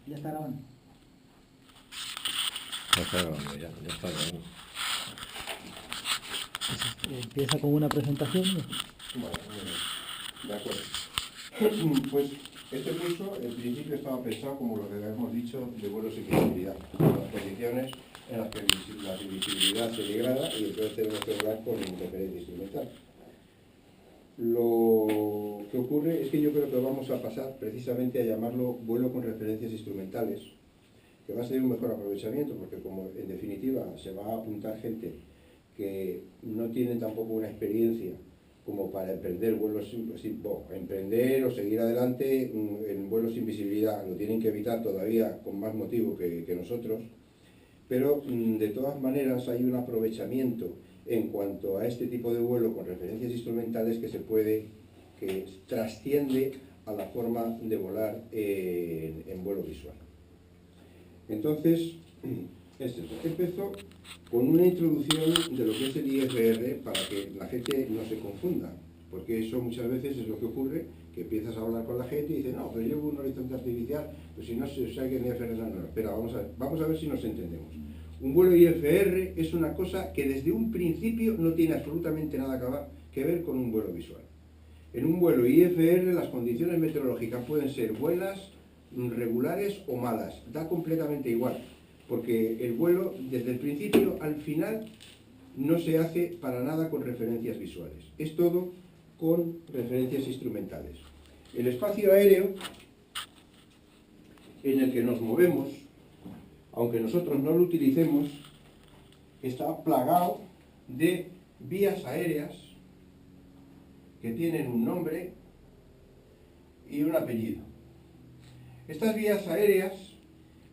Ya está grabando. Ya está grabando, ya está grabando. Empieza con una presentación. Bueno, de acuerdo. Pues este curso en principio estaba pensado, como lo que habíamos dicho, de vuelos y visibilidad, las condiciones en las que la visibilidad se degrada y entonces tenemos que hablar con referencia instrumental. Lo que ocurre es que yo creo que vamos a pasar precisamente a llamarlo vuelo con referencias instrumentales, que va a ser un mejor aprovechamiento, porque como en definitiva se va a apuntar gente que no tienen tampoco una experiencia como para emprender vuelos emprender o seguir adelante en vuelos sin visibilidad, lo tienen que evitar todavía con más motivo que nosotros, pero de todas maneras hay un aprovechamiento en cuanto a este tipo de vuelo con referencias instrumentales que trasciende a la forma de volar en vuelo visual. Entonces, empezó con una introducción de lo que es el IFR para que la gente no se confunda, porque eso muchas veces es lo que ocurre, que empiezas a hablar con la gente y dices, no, pero llevo un horizonte artificial, pues si no se sabe que en IFR no. Espera, vamos a ver si nos entendemos. Un vuelo IFR es una cosa que desde un principio no tiene absolutamente nada que ver con un vuelo visual. En un vuelo IFR las condiciones meteorológicas pueden ser buenas, regulares o malas, da completamente igual, porque el vuelo desde el principio al final no se hace para nada con referencias visuales, es todo con referencias instrumentales. El espacio aéreo en el que nos movemos, aunque nosotros no lo utilicemos, está plagado de vías aéreas que tienen un nombre y un apellido. Estas vías aéreas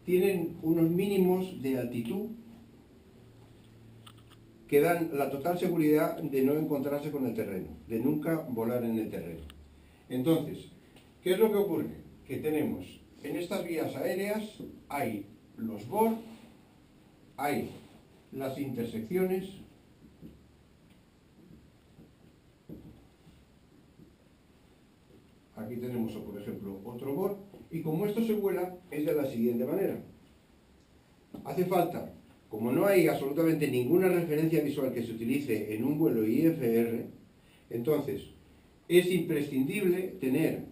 tienen unos mínimos de altitud que dan la total seguridad de no encontrarse con el terreno, de nunca volar en el terreno. Entonces, ¿qué es lo que ocurre? Que tenemos en estas vías aéreas, hay los BOR, hay las intersecciones, aquí tenemos, por ejemplo, otro BOR, y como esto se vuela, es de la siguiente manera. Hace falta, como no hay absolutamente ninguna referencia visual que se utilice en un vuelo IFR, entonces es imprescindible tener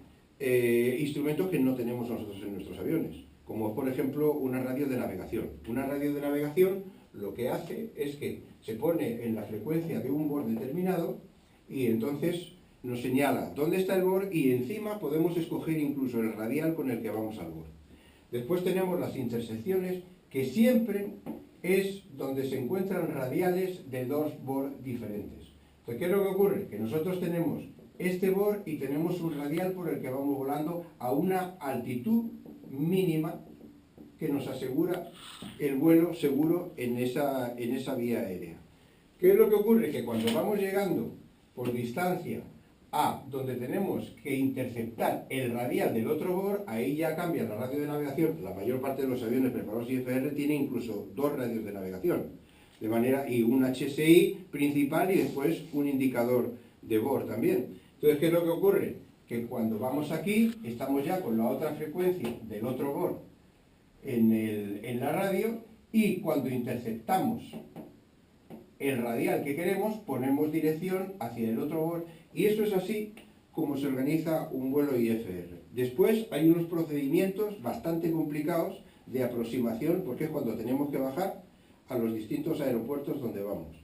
instrumentos que no tenemos nosotros en nuestros aviones, como por ejemplo una radio de navegación. Una radio de navegación lo que hace es que se pone en la frecuencia de un BOR determinado y entonces nos señala dónde está el BOR y encima podemos escoger incluso el radial con el que vamos al BOR. Después tenemos las intersecciones, que siempre es donde se encuentran radiales de dos BOR diferentes. Entonces, ¿qué es lo que ocurre? Que nosotros tenemos este BOR y tenemos un radial por el que vamos volando a una altitud mínima que nos asegura el vuelo seguro en esa vía aérea. ¿Qué es lo que ocurre? Que cuando vamos llegando por distancia a donde tenemos que interceptar el radial del otro BOR, ahí ya cambia la radio de navegación. La mayor parte de los aviones preparados IFR tiene incluso dos radios de navegación, de manera, y un HSI principal y después un indicador de BOR también. Entonces, ¿qué es lo que ocurre? Que cuando vamos aquí, estamos ya con la otra frecuencia del otro BOR en la radio, y cuando interceptamos el radial que queremos, ponemos dirección hacia el otro BOR, y eso es así como se organiza un vuelo IFR. Después hay unos procedimientos bastante complicados de aproximación, porque es cuando tenemos que bajar a los distintos aeropuertos donde vamos.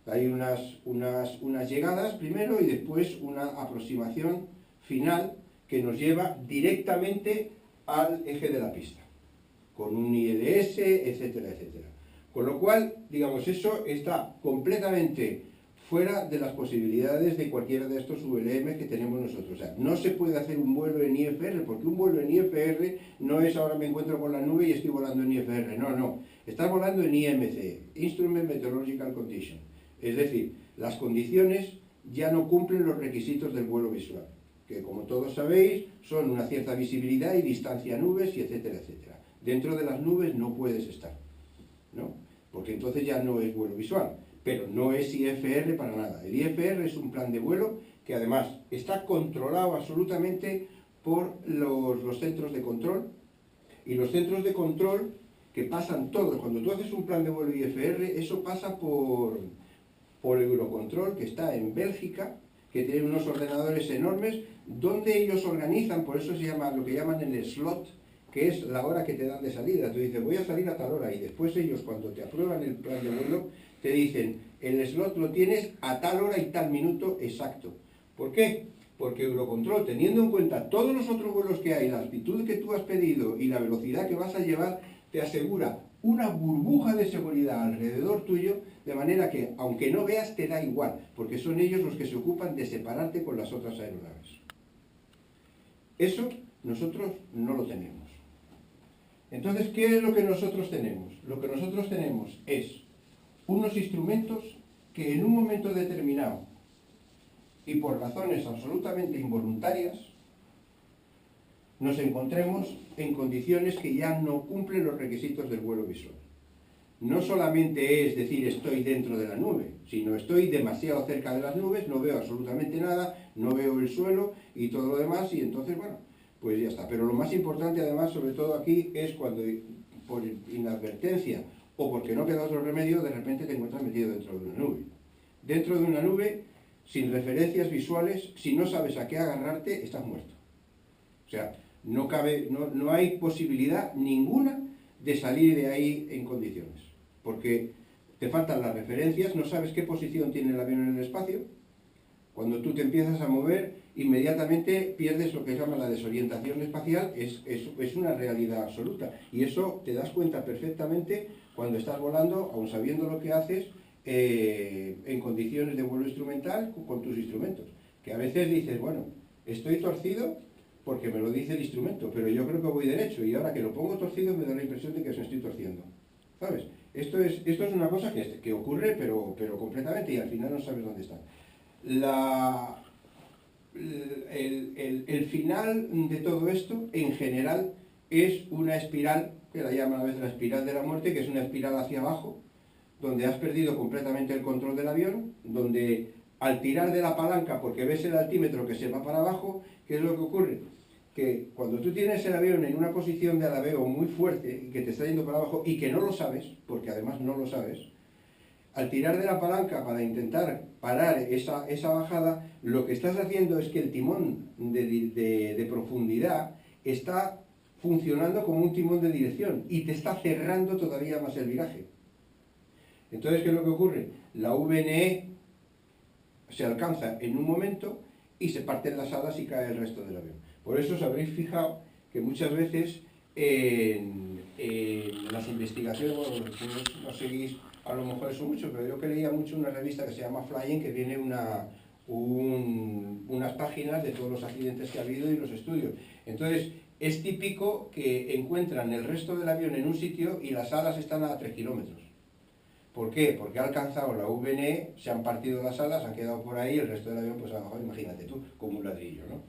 Hay unas llegadas primero y después una aproximación final que nos lleva directamente al eje de la pista, con un ILS, etcétera, etcétera. Con lo cual, digamos, eso está completamente fuera de las posibilidades de cualquiera de estos VLM que tenemos nosotros. O sea, no se puede hacer un vuelo en IFR, porque un vuelo en IFR no es ahora me encuentro con la nube y estoy volando en IFR. No, no. Estás volando en IMC, Instrument Meteorological Condition. Es decir, las condiciones ya no cumplen los requisitos del vuelo visual, que como todos sabéis son una cierta visibilidad y distancia a nubes y etcétera, etcétera. Dentro de las nubes no puedes estar, ¿no? Porque entonces ya no es vuelo visual, pero no es IFR para nada. El IFR es un plan de vuelo que además está controlado absolutamente por los centros de control Y los centros de control que pasan todos, cuando tú haces un plan de vuelo IFR, eso pasa por Eurocontrol, que está en Bélgica, que tiene unos ordenadores enormes, donde ellos organizan, por eso se llama lo que llaman el slot, que es la hora que te dan de salida. Tú dices, voy a salir a tal hora, y después ellos, cuando te aprueban el plan de vuelo, te dicen, el slot lo tienes a tal hora y tal minuto exacto. ¿Por qué? Porque Eurocontrol, teniendo en cuenta todos los otros vuelos que hay, la altitud que tú has pedido y la velocidad que vas a llevar, te asegura una burbuja de seguridad alrededor tuyo, de manera que, aunque no veas, te da igual, porque son ellos los que se ocupan de separarte con las otras aeronaves. Eso nosotros no lo tenemos. Entonces, ¿qué es lo que nosotros tenemos? Lo que nosotros tenemos es unos instrumentos que en un momento determinado, y por razones absolutamente involuntarias, nos encontremos en condiciones que ya no cumplen los requisitos del vuelo visual. No solamente es decir estoy dentro de la nube, sino estoy demasiado cerca de las nubes, no veo absolutamente nada, no veo el suelo y todo lo demás, y entonces, bueno, pues ya está. Pero lo más importante además, sobre todo aquí, es cuando por inadvertencia o porque no queda otro remedio, de repente te encuentras metido dentro de una nube. Dentro de una nube, sin referencias visuales, si no sabes a qué agarrarte, estás muerto. O sea, no hay posibilidad ninguna de salir de ahí en condiciones, porque te faltan las referencias, no sabes qué posición tiene el avión en el espacio. Cuando tú te empiezas a mover, inmediatamente pierdes lo que se llama la desorientación espacial, es una realidad absoluta. Y eso te das cuenta perfectamente cuando estás volando, aun sabiendo lo que haces, en condiciones de vuelo instrumental con tus instrumentos. Que a veces dices, bueno, estoy torcido porque me lo dice el instrumento, pero yo creo que voy derecho, y ahora que lo pongo torcido me da la impresión de que se estoy torciendo. ¿Sabes? Esto es una cosa que ocurre, pero completamente, y al final no sabes dónde está. El final de todo esto, en general, es una espiral, que la llaman a veces la espiral de la muerte, que es una espiral hacia abajo, donde has perdido completamente el control del avión, donde al tirar de la palanca, porque ves el altímetro que se va para abajo, ¿qué es lo que ocurre? Que cuando tú tienes el avión en una posición de alabeo muy fuerte, y que te está yendo para abajo, y que no lo sabes, porque además no lo sabes, al tirar de la palanca para intentar parar esa bajada, lo que estás haciendo es que el timón de profundidad está funcionando como un timón de dirección, y te está cerrando todavía más el viraje. Entonces, ¿qué es lo que ocurre? La VNE se alcanza en un momento y se parten las alas y cae el resto del avión. Por eso os habréis fijado que muchas veces en las investigaciones, bueno, no seguís a lo mejor eso mucho, pero yo que leía mucho una revista que se llama Flying, que viene unas páginas de todos los accidentes que ha habido y los estudios. Entonces, es típico que encuentran el resto del avión en un sitio y las alas están a 3 kilómetros. ¿Por qué? Porque ha alcanzado la VNE, se han partido las alas, han quedado por ahí, el resto del avión, pues a lo mejor, imagínate tú, como un ladrillo, ¿no?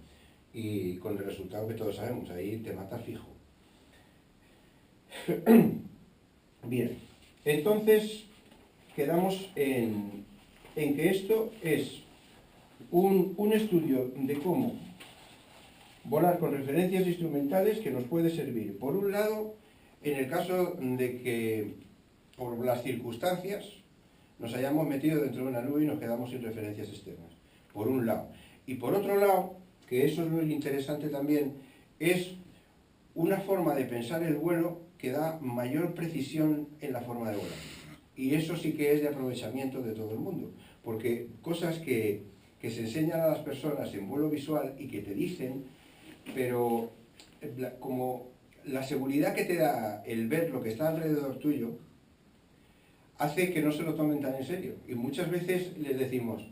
Y con el resultado que todos sabemos, ahí te matas fijo. Bien, entonces quedamos en que esto es un estudio de cómo volar con referencias instrumentales que nos puede servir, por un lado, en el caso de que por las circunstancias nos hayamos metido dentro de una nube y nos quedamos sin referencias externas, por un lado. Y por otro lado, que eso es muy interesante también, es una forma de pensar el vuelo que da mayor precisión en la forma de volar. Y eso sí que es de aprovechamiento de todo el mundo, porque cosas que se enseñan a las personas en vuelo visual y que te dicen, pero como la seguridad que te da el ver lo que está alrededor tuyo, hace que no se lo tomen tan en serio. Y muchas veces les decimos,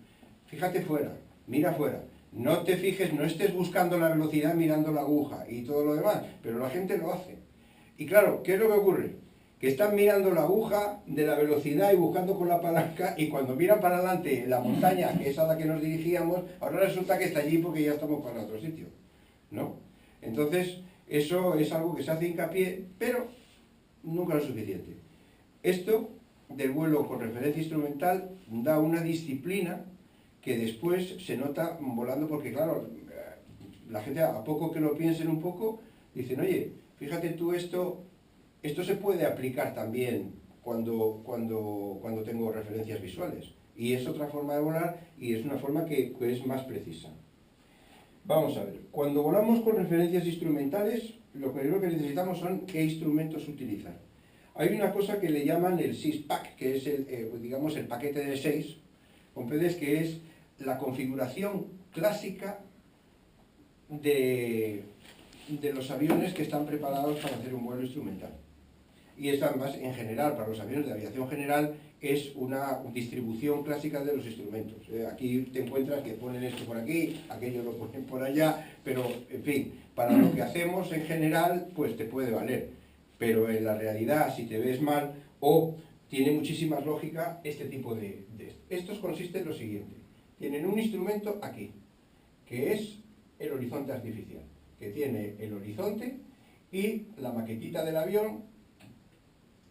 fíjate fuera, mira fuera, no te fijes, no estés buscando la velocidad mirando la aguja y todo lo demás, pero la gente lo hace. Y claro, ¿qué es lo que ocurre? Que están mirando la aguja de la velocidad y buscando con la palanca, y cuando miran para adelante la montaña, que es a la que nos dirigíamos, ahora resulta que está allí porque ya estamos para otro sitio, ¿no? Entonces, eso es algo que se hace hincapié, pero nunca lo suficiente. Esto del vuelo con referencia instrumental da una disciplina que después se nota volando, porque claro, la gente a poco que lo piensen un poco, dicen, oye, Fíjate tú esto se puede aplicar también cuando tengo referencias visuales. Y es otra forma de volar y es una forma que es más precisa. Vamos a ver, cuando volamos con referencias instrumentales, lo primero que necesitamos son qué instrumentos utilizar. Hay una cosa que le llaman el SysPack, que es digamos el paquete de 6, comprendes, que es la configuración clásica de los aviones que están preparados para hacer un vuelo instrumental. Y esta, más en general, para los aviones de aviación general, es una distribución clásica de los instrumentos. Aquí te encuentras que ponen esto por aquí, aquello lo ponen por allá, pero, en fin, para lo que hacemos en general, pues te puede valer. Pero en la realidad, si te ves mal, tiene muchísima lógica este tipo de... Estos consisten en lo siguiente. Tienen un instrumento aquí, que es el horizonte artificial, que tiene el horizonte y la maquetita del avión,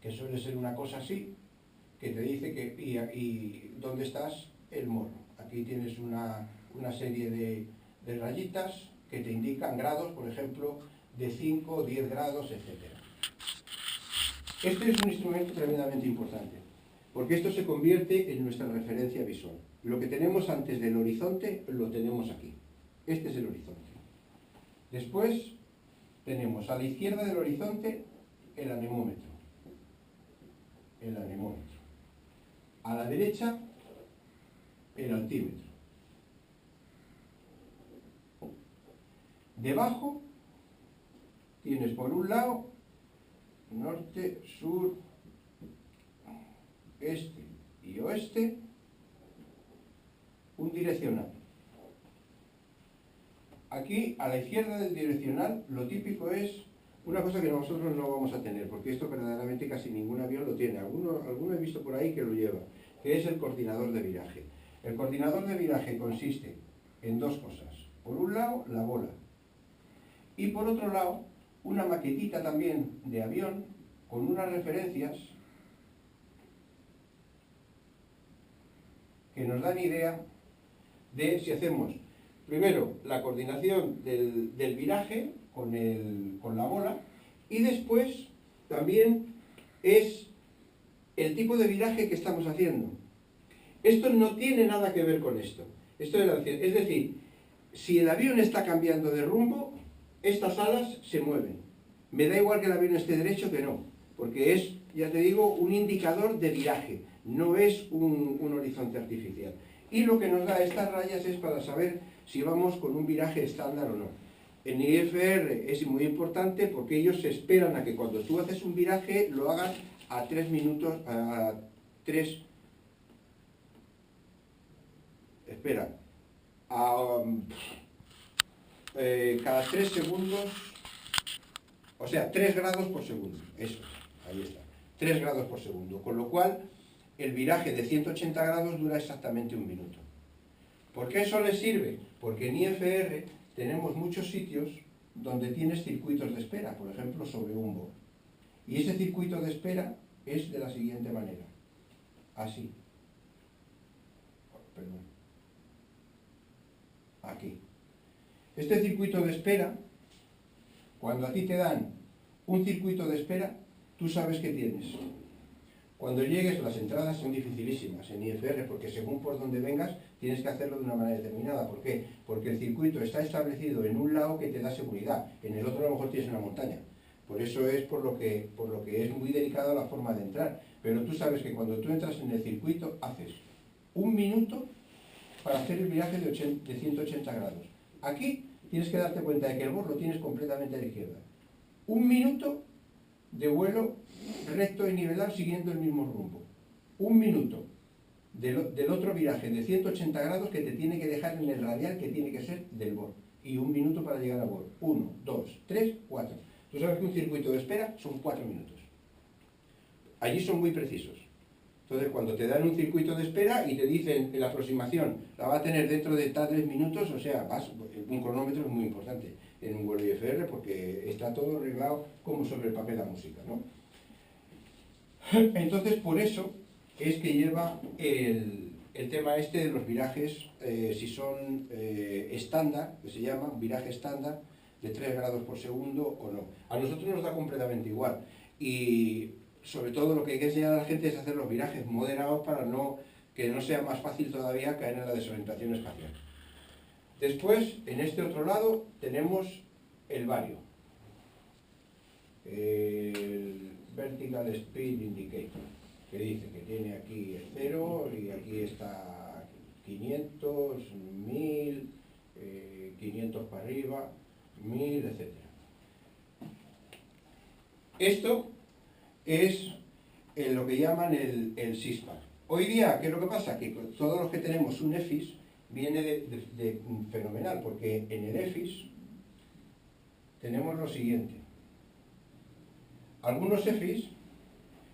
que suele ser una cosa así, que te dice y dónde estás el morro. Aquí tienes una serie de rayitas que te indican grados, por ejemplo, de 5, 10 grados, etc. Este es un instrumento tremendamente importante, porque esto se convierte en nuestra referencia visual. Lo que tenemos antes del horizonte lo tenemos aquí. Este es el horizonte. Después tenemos a la izquierda del horizonte el anemómetro. A la derecha, el altímetro. Debajo tienes por un lado norte, sur, este y oeste, un direccional. Aquí, a la izquierda del direccional, lo típico es una cosa que nosotros no vamos a tener, porque esto verdaderamente casi ningún avión lo tiene. Alguno he visto por ahí que lo lleva, que es el coordinador de viraje. El coordinador de viraje consiste en dos cosas. Por un lado, la bola. Y por otro lado, una maquetita también de avión con unas referencias que nos dan idea de si hacemos primero la coordinación del viraje con la bola, y después también es el tipo de viraje que estamos haciendo. Esto no tiene nada que ver con esto. Es decir, si el avión está cambiando de rumbo, estas alas se mueven. Me da igual que el avión esté derecho que no, porque es, ya te digo, un indicador de viraje, no es un horizonte artificial. Y lo que nos da estas rayas es para saber si vamos con un viraje estándar o no. En IFR es muy importante porque ellos se esperan a que cuando tú haces un viraje lo hagas a 3 minutos, cada 3 segundos, o sea, 3 grados por segundo, eso, ahí está, 3 grados por segundo, con lo cual el viraje de 180 grados dura exactamente 1 minuto. ¿Por qué eso les sirve? Porque en IFR tenemos muchos sitios donde tienes circuitos de espera, por ejemplo, sobre un bord. Y ese circuito de espera es de la siguiente manera, así. Perdón. Aquí. Este circuito de espera, cuando a ti te dan un circuito de espera, tú sabes que tienes. Cuando llegues, las entradas son dificilísimas en IFR, porque según por donde vengas, tienes que hacerlo de una manera determinada. ¿Por qué? Porque el circuito está establecido en un lado que te da seguridad, en el otro a lo mejor tienes una montaña. Por eso es por lo que es muy delicada la forma de entrar. Pero tú sabes que cuando tú entras en el circuito, haces 1 minuto para hacer el viraje de 180 grados. Aquí tienes que darte cuenta de que el bord lo tienes completamente a la izquierda. 1 minuto de vuelo recto y nivelado siguiendo el mismo rumbo. 1 minuto del otro viraje de 180 grados que te tiene que dejar en el radial que tiene que ser del bord. Y 1 minuto para llegar al bord. 1, 2, 3, 4. Tú sabes que un circuito de espera son 4 minutos. Allí son muy precisos. Entonces, cuando te dan un circuito de espera y te dicen que la aproximación la va a tener dentro de 3 minutos, o sea, un cronómetro es muy importante en un vuelo IFR porque está todo arreglado como sobre el papel la música, ¿no? Entonces, por eso es que lleva el tema este de los virajes, si son estándar, que se llama viraje estándar, de 3 grados por segundo o no. A nosotros nos da completamente igual. Y sobre todo lo que hay que enseñar a la gente es hacer los virajes moderados para que no sea más fácil todavía caer en la desorientación espacial. Después, en este otro lado, tenemos el vario. El Vertical Speed Indicator, que dice que tiene aquí el 0 y aquí está 500, 1000, 500 para arriba, 1000, etc. Esto es lo que llaman el SISPAC. Hoy día, ¿qué es lo que pasa? Que todos los que tenemos un EFIS viene de fenomenal, porque en el EFIS tenemos lo siguiente. Algunos EFIS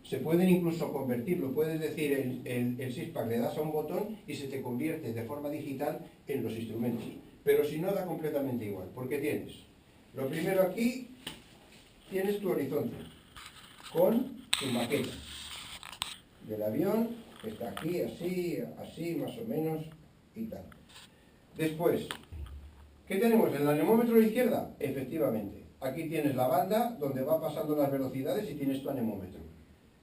se pueden incluso convertir, lo puedes decir, el SISPAC le das a un botón y se te convierte de forma digital en los instrumentos. Pero si no, da completamente igual, porque tienes, lo primero aquí, tienes tu horizonte, con tu maqueta del avión, que está aquí, así, así, más o menos, y tal. Después, ¿qué tenemos? ¿El anemómetro a la izquierda? Efectivamente. Aquí tienes la banda donde va pasando las velocidades y tienes tu anemómetro.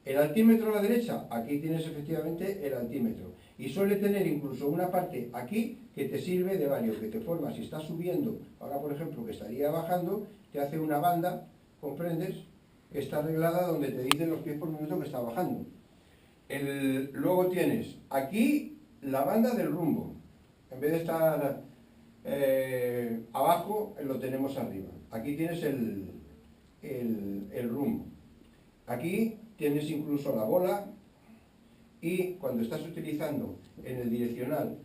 El altímetro a la derecha, aquí tienes efectivamente el altímetro. Y suele tener incluso una parte aquí que te sirve de vario, que te forma, si estás subiendo, ahora por ejemplo que estaría bajando, te hace una banda, ¿comprendes? Que está arreglada donde te dicen los pies por minuto que está bajando. Luego tienes aquí la banda del rumbo. En vez de estar abajo, lo tenemos arriba. Aquí tienes el rumbo. Aquí tienes incluso la bola y cuando estás utilizando en el direccional,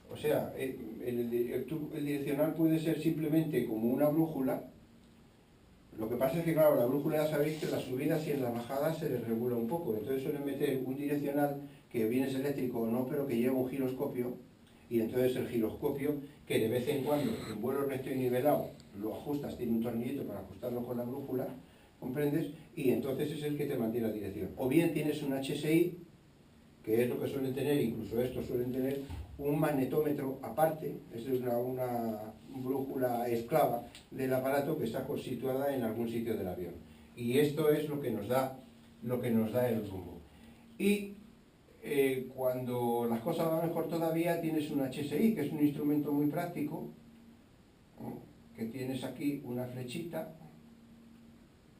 o sea, el direccional puede ser simplemente como una brújula. Lo que pasa es que, claro, la brújula ya sabéis que en las subidas y en las bajadas se les regula un poco. Entonces suelen meter un direccional que bien es eléctrico o no, pero que lleva un giroscopio. Y entonces el giroscopio, que de vez en cuando, en vuelo recto y nivelado, lo ajustas, tiene un tornillito para ajustarlo con la brújula, ¿comprendes? Y entonces es el que te mantiene la dirección. O bien tienes un HSI, que es lo que suelen tener, incluso estos suelen tener un magnetómetro aparte, es una brújula esclava del aparato que está situada en algún sitio del avión. Y esto es lo que nos da el rumbo. Y cuando las cosas van mejor todavía, tienes un HSI, que es un instrumento muy práctico, que tienes aquí una flechita,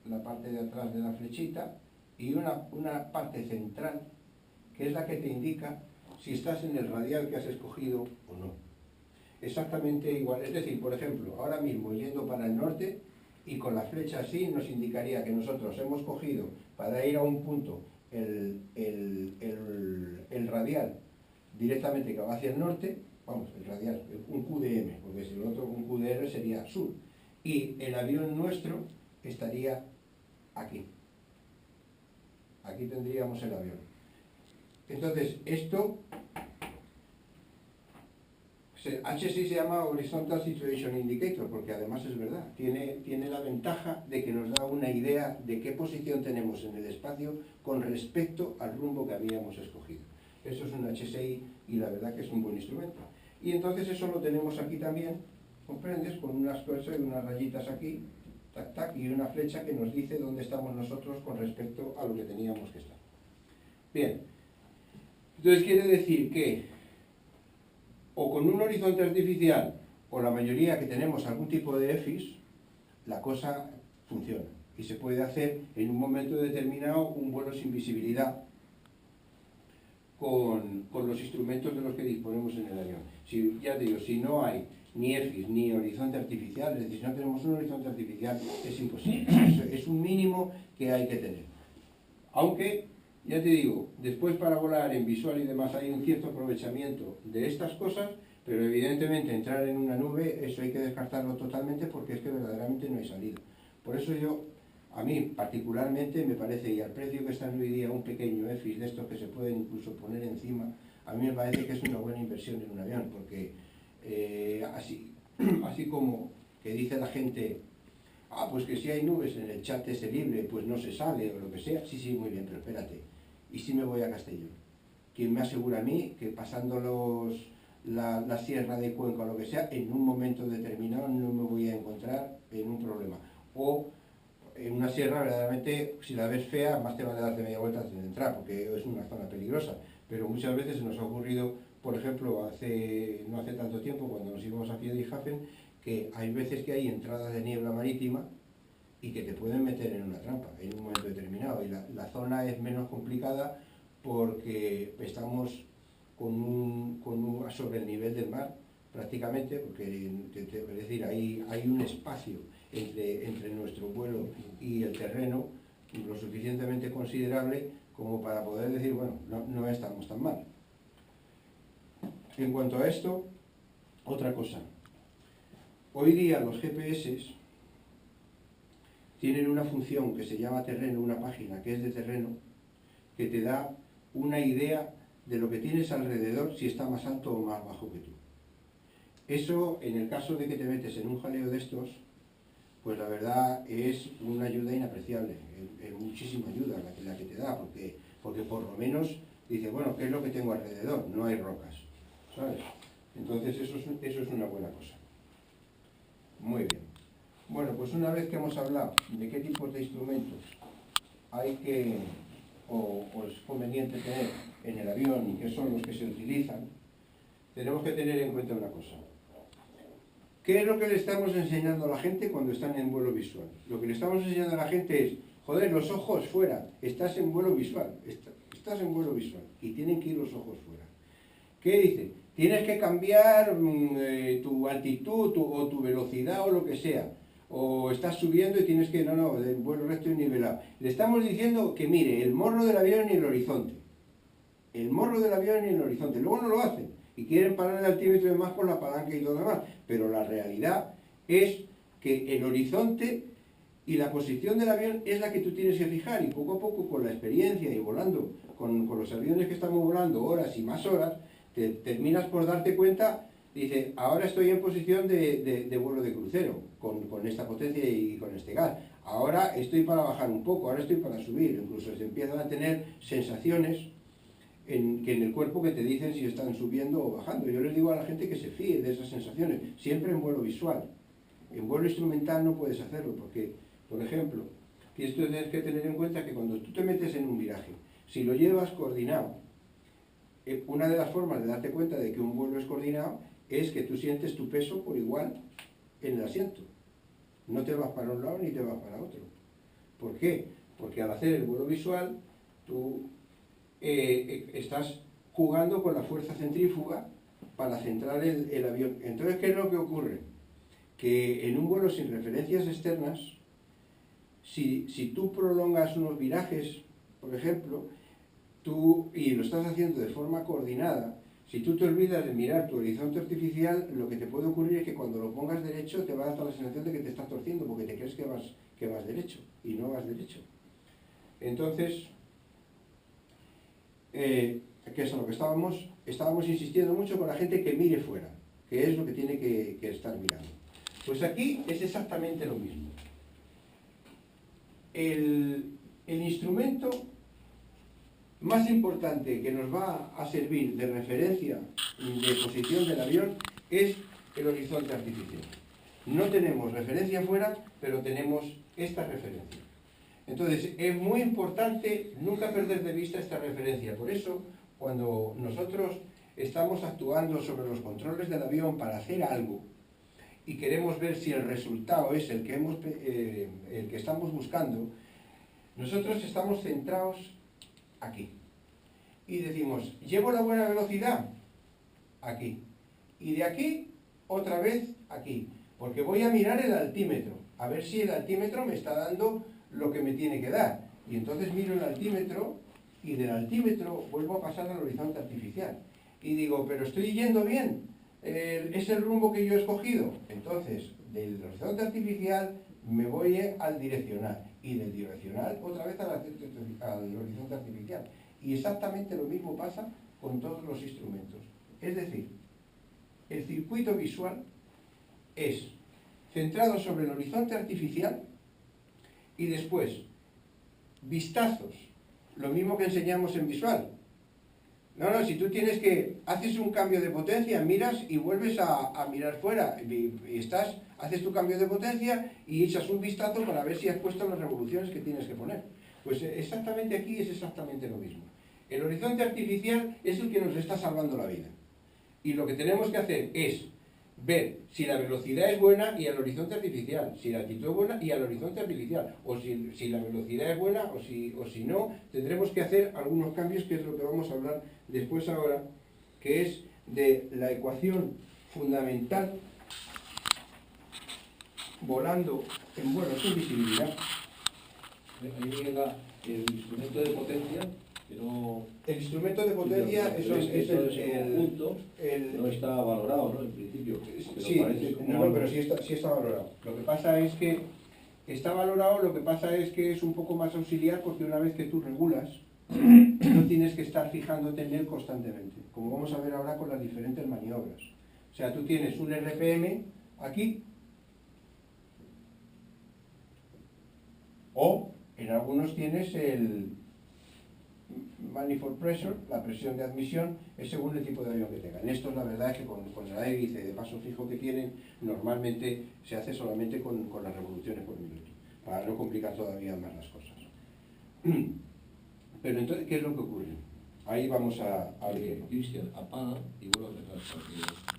la parte de atrás de la flechita, y una parte central, que es la que te indica si estás en el radial que has escogido o no. Exactamente igual, es decir, por ejemplo, ahora mismo yendo para el norte y con la flecha así nos indicaría que nosotros hemos cogido para ir a un punto el radial directamente que va hacia el norte, vamos, el radial, un QDM, porque si el otro un QDR sería sur, y el avión nuestro estaría aquí. Aquí tendríamos el avión. Entonces, esto, HSI se llama Horizontal Situation Indicator, porque además es verdad, tiene la ventaja de que nos da una idea de qué posición tenemos en el espacio con respecto al rumbo que habíamos escogido. Eso es un HSI y la verdad que es un buen instrumento. Y entonces eso lo tenemos aquí también, ¿comprendes? Con unas cosas y unas rayitas aquí, tac, tac, y una flecha que nos dice dónde estamos nosotros con respecto a lo que teníamos que estar. Bien, entonces quiere decir que o con un horizonte artificial o la mayoría que tenemos algún tipo de EFIS, la cosa funciona y se puede hacer en un momento determinado un vuelo sin visibilidad con los instrumentos de los que disponemos en el avión. Si, ya te digo, si no hay ni EFIS ni horizonte artificial, es decir, si no tenemos un horizonte artificial, es imposible. Es un mínimo que hay que tener. Aunque, ya te digo, después para volar en visual y demás hay un cierto aprovechamiento de estas cosas, pero evidentemente entrar en una nube, eso hay que descartarlo totalmente porque es que verdaderamente no hay salida. Por eso a mí particularmente me parece, y al precio que están hoy día un pequeño EFIS de estos que se pueden incluso poner encima, a mí me parece que es una buena inversión en un avión, porque así como que dice la gente, pues que si hay nubes en el chat ese libre, pues no se sale o lo que sea, sí, muy bien, pero espérate, ¿y si me voy a Castellón? ¿Quién me asegura a mí que pasando la sierra de Cuenca o lo que sea, en un momento determinado no me voy a encontrar en un problema. O en una sierra, verdaderamente, si la ves fea, más te van a darte media vuelta antes de entrar, porque es una zona peligrosa. Pero muchas veces nos ha ocurrido, por ejemplo, no hace tanto tiempo, cuando nos íbamos a Friedrichshafen, que hay veces que hay entradas de niebla marítima y que te pueden meter en una trampa en un momento determinado. Y la zona es menos complicada porque estamos sobre el nivel del mar, prácticamente, porque es decir, hay un espacio entre nuestro vuelo y el terreno lo suficientemente considerable como para poder decir, bueno, no estamos tan mal. En cuanto a esto, otra cosa. Hoy día los GPS tienen una función que se llama terreno, una página que es de terreno, que te da una idea de lo que tienes alrededor, si está más alto o más bajo que tú. Eso, en el caso de que te metes en un jaleo de estos, pues la verdad es una ayuda inapreciable, es muchísima ayuda la que te da, porque por lo menos dice, bueno, ¿qué es lo que tengo alrededor? No hay rocas, ¿sabes? Entonces eso es una buena cosa. Muy bien. Bueno, pues una vez que hemos hablado de qué tipos de instrumentos hay que, o es conveniente tener en el avión y qué son los que se utilizan, tenemos que tener en cuenta una cosa. ¿Qué es lo que le estamos enseñando a la gente cuando están en vuelo visual? Lo que le estamos enseñando a la gente es, joder, los ojos fuera, estás en vuelo visual, estás en vuelo visual y tienen que ir los ojos fuera. ¿Qué dice? Tienes que cambiar tu altitud o tu velocidad o lo que sea. O estás subiendo y tienes que, no, el vuelo recto y nivelado. Le estamos diciendo que mire el morro del avión y el horizonte. El morro del avión y el horizonte. Luego no lo hacen. Y quieren parar el altímetro y demás por la palanca y todo lo demás. Pero la realidad es que el horizonte y la posición del avión es la que tú tienes que fijar. Y poco a poco, con la experiencia y volando con los aviones que estamos volando horas y más horas, te terminas por darte cuenta, dice, ahora estoy en posición de vuelo de crucero, con esta potencia y con este gas. Ahora estoy para bajar un poco, ahora estoy para subir. Incluso se empiezan a tener sensaciones en el cuerpo que te dicen si están subiendo o bajando. Yo les digo a la gente que se fíe de esas sensaciones, siempre en vuelo visual. En vuelo instrumental no puedes hacerlo, porque, por ejemplo, tienes que tener en cuenta que cuando tú te metes en un viraje, si lo llevas coordinado, una de las formas de darte cuenta de que un vuelo es coordinado es que tú sientes tu peso por igual en el asiento. No te vas para un lado ni te vas para otro. ¿Por qué? Porque al hacer el vuelo visual, tú estás jugando con la fuerza centrífuga para centrar el avión. Entonces, ¿qué es lo que ocurre? Que en un vuelo sin referencias externas, si tú prolongas unos virajes, por ejemplo, y lo estás haciendo de forma coordinada, si tú te olvidas de mirar tu horizonte artificial, lo que te puede ocurrir es que cuando lo pongas derecho te va a dar la sensación de que te estás torciendo, porque te crees que vas derecho, y no vas derecho. Entonces, que es a lo que estábamos insistiendo mucho con la gente que mire fuera, que es lo que tiene que estar mirando. Pues aquí es exactamente lo mismo. El instrumento más importante que nos va a servir de referencia de posición del avión es el horizonte artificial. No tenemos referencia afuera, pero tenemos esta referencia. Entonces, es muy importante nunca perder de vista esta referencia. Por eso, cuando nosotros estamos actuando sobre los controles del avión para hacer algo y queremos ver si el resultado es el que estamos buscando, nosotros estamos centrados aquí. Y decimos, ¿llevo la buena velocidad? Aquí. Y de aquí, otra vez aquí. Porque voy a mirar el altímetro, a ver si el altímetro me está dando lo que me tiene que dar. Y entonces miro el altímetro, y del altímetro vuelvo a pasar al horizonte artificial. Y digo, ¿pero estoy yendo bien? ¿Es el rumbo que yo he escogido? Entonces, del horizonte artificial me voy al direccional. Y del direccional otra vez al horizonte artificial. Y exactamente lo mismo pasa con todos los instrumentos. Es decir, el circuito visual es centrado sobre el horizonte artificial y después vistazos, lo mismo que enseñamos en visual. No, si tú haces un cambio de potencia, miras y vuelves a mirar fuera y estás haces tu cambio de potencia y echas un vistazo para ver si has puesto las revoluciones que tienes que poner. Pues exactamente aquí es exactamente lo mismo. El horizonte artificial es el que nos está salvando la vida. Y lo que tenemos que hacer es ver si la velocidad es buena y al horizonte artificial, si la altitud es buena y al horizonte artificial, o si la velocidad es buena o si no, tendremos que hacer algunos cambios, que es lo que vamos a hablar después ahora, que es de la ecuación fundamental volando en vuelo sin visibilidad. Ahí llega el instrumento de potencia, que no... El instrumento de potencia es ese conjunto no está valorado, ¿no? En principio. Pero sí, parece como no, pero sí está valorado. Lo que pasa es que está valorado, lo que pasa es que es un poco más auxiliar, porque una vez que tú regulas, no tienes que estar fijándote en él constantemente, como vamos a ver ahora con las diferentes maniobras. O sea, tú tienes un RPM aquí, o en algunos tienes el manifold pressure, la presión de admisión, es según el tipo de avión que tengan. Estos, la verdad es que con el hélice de paso fijo que tienen, normalmente se hace solamente con las revoluciones por minuto, para no complicar todavía más las cosas. Pero entonces, ¿qué es lo que ocurre? Ahí vamos a ver. Cristian, apaga y vuelve a empezar.